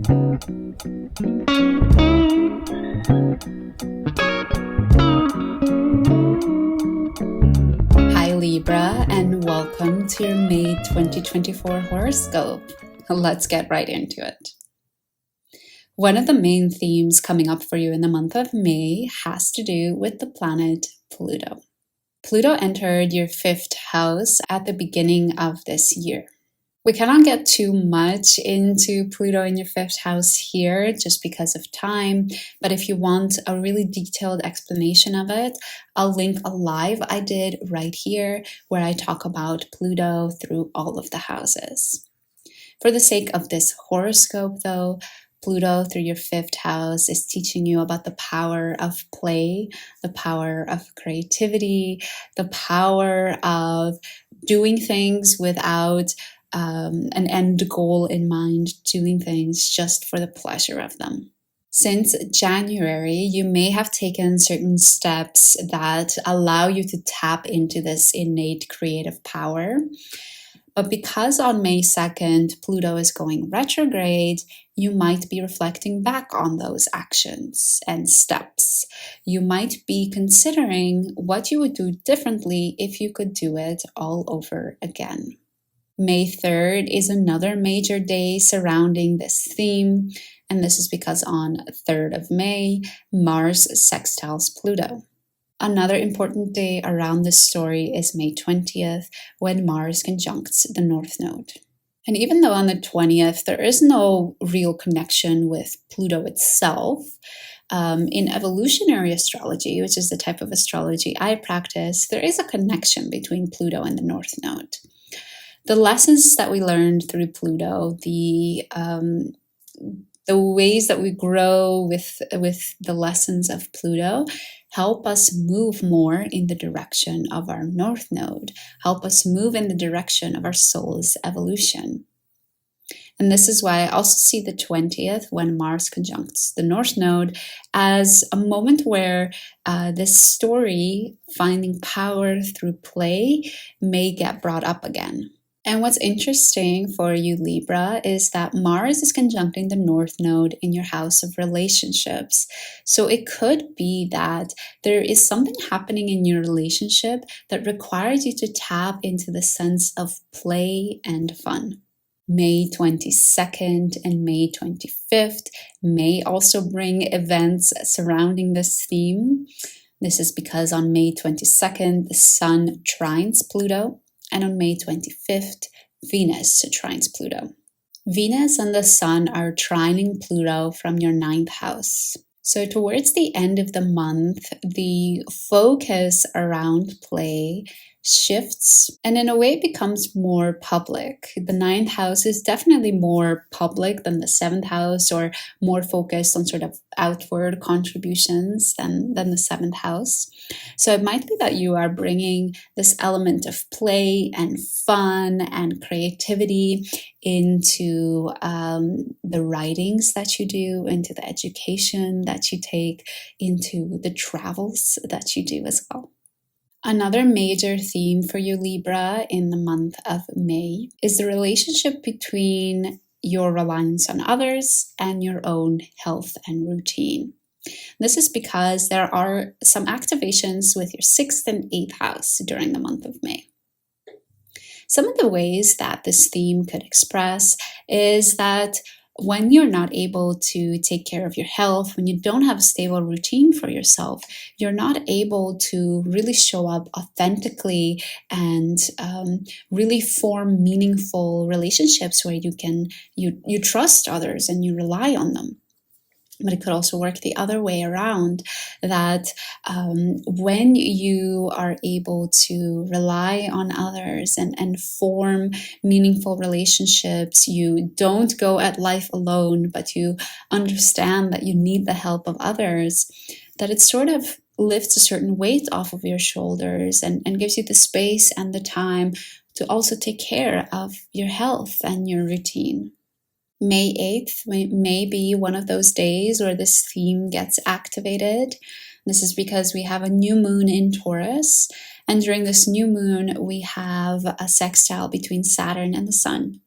Hi Libra, and welcome to your May 2024 horoscope. Let's get right into it. One of the main themes coming up for you in the month of May has to do with the planet Pluto. Pluto entered your 5th house at the beginning of this year. We cannot get too much into Pluto in your 5th house here just because of time, but if you want a really detailed explanation of it, I'll link a live I did right here where I talk about Pluto through all of the houses. For the sake of this horoscope though, Pluto through your 5th house is teaching you about the power of play, the power of creativity, the power of doing things without an end goal in mind, doing things just for the pleasure of them. Since January, you may have taken certain steps that allow you to tap into this innate creative power. But because on May 2nd, Pluto is going retrograde, you might be reflecting back on those actions and steps. You might be considering what you would do differently if you could do it all over again. May 3rd is another major day surrounding this theme, and this is because on 3rd of May, Mars sextiles Pluto. Another important day around this story is May 20th, when Mars conjuncts the North Node. And even though on the 20th, there is no real connection with Pluto itself, in evolutionary astrology, which is the type of astrology I practice, there is a connection between Pluto and the North Node. The lessons that we learned through Pluto, the ways that we grow with the lessons of Pluto help us move more in the direction of our North Node, help us move in the direction of our soul's evolution. And this is why I also see the 20th, when Mars conjuncts the North Node, as a moment where this story, finding power through play, may get brought up again. And what's interesting for you, Libra, is that Mars is conjuncting the North Node in your house of relationships. So it could be that there is something happening in your relationship that requires you to tap into the sense of play and fun. May 22nd and May 25th may also bring events surrounding this theme. This is because on May 22nd, the Sun trines Pluto. And on May 25th, Venus trines Pluto. Venus and the Sun are trining Pluto from your 9th house. So towards the end of the month, the focus around play shifts and in a way becomes more public. The 9th house is definitely more public than the 7th house, or more focused on sort of outward contributions than the 7th house. So it might be that you are bringing this element of play and fun and creativity into the writings that you do, into the education that you take, into the travels that you do as well. Another major theme for you, Libra, in the month of May is the relationship between your reliance on others and your own health and routine. This is because there are some activations with your 6th and 8th house during the month of May. Some of the ways that this theme could express is that when you're not able to take care of your health, when you don't have a stable routine for yourself, you're not able to really show up authentically and really form meaningful relationships where you trust others and you rely on them. But it could also work the other way around, that when you are able to rely on others and form meaningful relationships, you don't go at life alone, but you understand that you need the help of others, that it sort of lifts a certain weight off of your shoulders and gives you the space and the time to also take care of your health and your routine. May 8th may be one of those days where this theme gets activated. This is because we have a new moon in Taurus, and during this new moon, we have a sextile between Saturn and the Sun.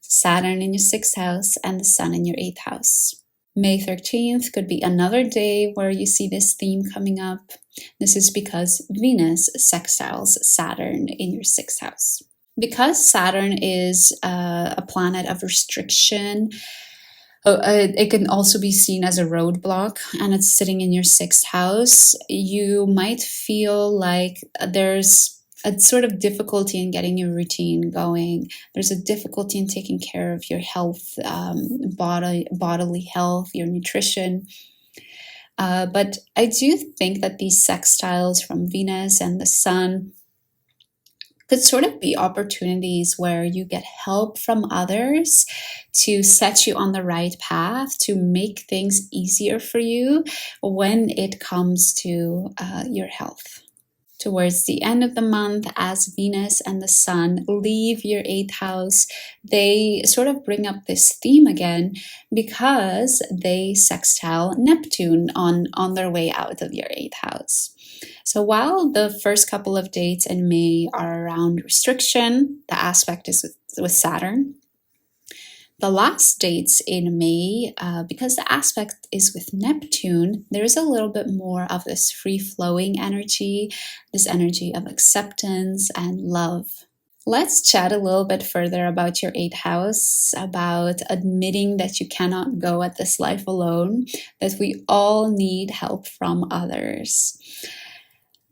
Saturn in your 6th house, and the Sun in your 8th house. May 13th could be another day where you see this theme coming up. This is because Venus sextiles Saturn in your 6th house. Because Saturn is a planet of restriction, it can also be seen as a roadblock, and it's sitting in your 6th house. You might feel like there's a sort of difficulty in getting your routine going. There's a difficulty in taking care of your health, bodily health, your nutrition. But I do think that these sextiles from Venus and the Sun could sort of be opportunities where you get help from others to set you on the right path, to make things easier for you when it comes to your health. Towards the end of the month, as Venus and the Sun leave your 8th house, they sort of bring up this theme again because they sextile Neptune on their way out of your 8th house. So while the first couple of dates in May are around restriction, the aspect is with Saturn. The last dates in May, because the aspect is with Neptune, there is a little bit more of this free-flowing energy, this energy of acceptance and love. Let's chat a little bit further about your 8th house, about admitting that you cannot go at this life alone, that we all need help from others.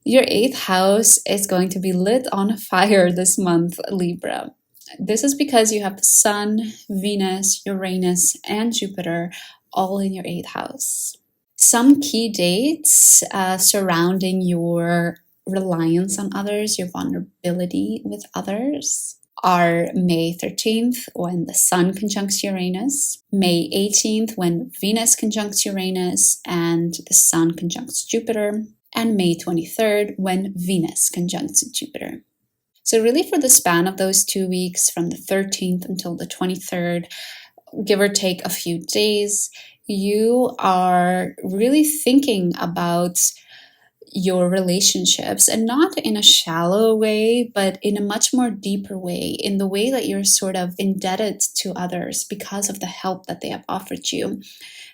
Your 8th house is going to be lit on fire this month, Libra. This is because you have the Sun, Venus, Uranus, and Jupiter all in your 8th house. Some key dates surrounding your reliance on others, your vulnerability with others, are May 13th, when the Sun conjuncts Uranus, May 18th, when Venus conjuncts Uranus and the Sun conjuncts Jupiter, and May 23rd, when Venus conjuncts Jupiter. So really for the span of those 2 weeks, from the 13th until the 23rd, give or take a few days, you are really thinking about your relationships, and not in a shallow way, but in a much more deeper way, in the way that you're sort of indebted to others because of the help that they have offered you.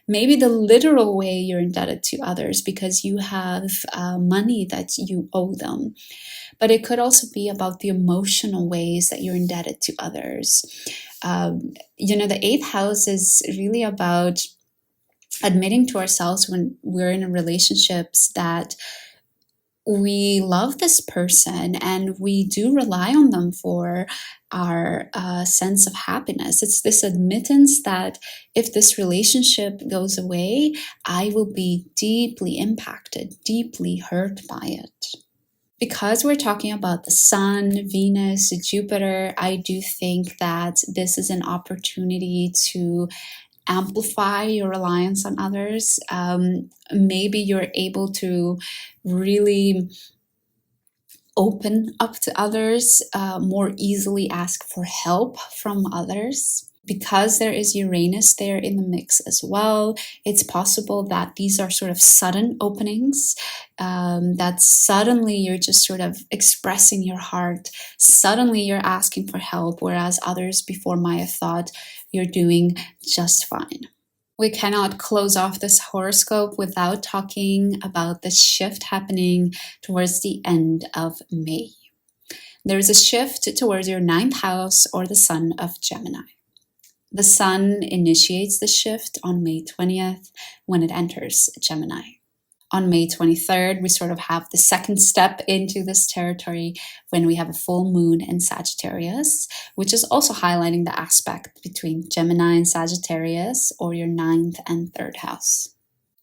Maybe the literal way you're indebted to others because you have money that you owe them. But it could also be about the emotional ways that you're indebted to others. The 8th house is really about admitting to ourselves when we're in relationships that we love this person and we do rely on them for our sense of happiness. It's this admittance that if this relationship goes away, I will be deeply impacted, deeply hurt by it. Because we're talking about the Sun, Venus, Jupiter, I do think that this is an opportunity to amplify your reliance on others. Maybe you're able to really open up to others, more easily ask for help from others. Because there is Uranus there in the mix as well, it's possible that these are sort of sudden openings, that suddenly you're just sort of expressing your heart, suddenly you're asking for help, whereas others before might have thought you're doing just fine. We cannot close off this horoscope without talking about the shift happening towards the end of May. There is a shift towards your 9th house, or the Sun of Gemini. The Sun initiates the shift on May 20th when it enters Gemini. On May 23rd, we sort of have the second step into this territory when we have a full moon in Sagittarius, which is also highlighting the aspect between Gemini and Sagittarius, or your 9th and 3rd house.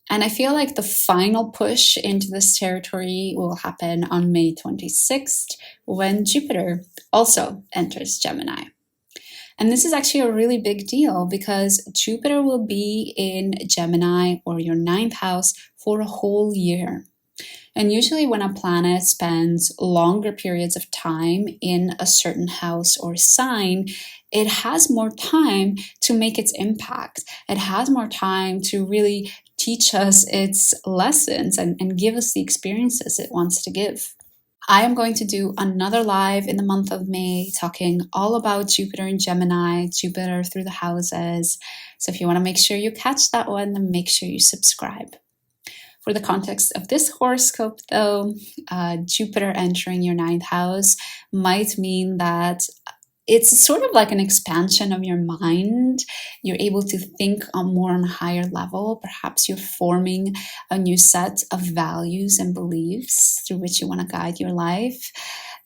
And I feel like the final push into this territory will happen on May 26th when Jupiter also enters Gemini. And this is actually a really big deal because Jupiter will be in Gemini, or your 9th house, for a whole year. And usually when a planet spends longer periods of time in a certain house or sign, it has more time to make its impact. It has more time to really teach us its lessons and give us the experiences it wants to give. I am going to do another live in the month of May talking all about Jupiter in Gemini, Jupiter through the houses. So if you want to make sure you catch that one, then make sure you subscribe. For the context of this horoscope, though, Jupiter entering your ninth house might mean that it's sort of like an expansion of your mind. You're able to think on more on a higher level. Perhaps you're forming a new set of values and beliefs through which you want to guide your life.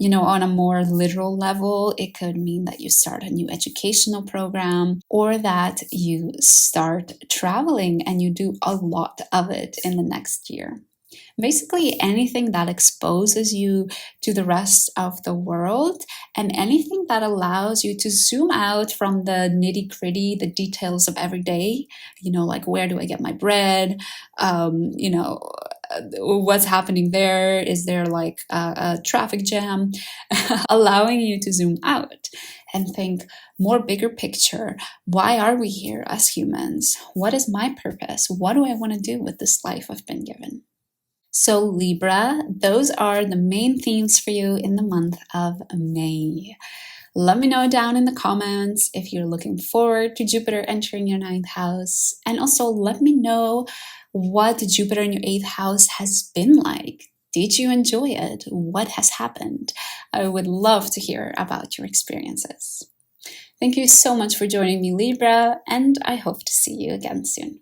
On a more literal level, it could mean that you start a new educational program or that you start traveling and you do a lot of it in the next year. Basically, anything that exposes you to the rest of the world and anything that allows you to zoom out from the nitty gritty, the details of every day, like where do I get my bread? What's happening there? Is there like a traffic jam? Allowing you to zoom out and think more bigger picture. Why are we here as humans? What is my purpose? What do I want to do with this life I've been given? So Libra, those are the main themes for you in the month of May. Let me know down in the comments if you're looking forward to Jupiter entering your ninth house. And also let me know what Jupiter in your eighth house has been like. Did you enjoy it? What has happened? I would love to hear about your experiences. Thank you so much for joining me, Libra, and I hope to see you again soon.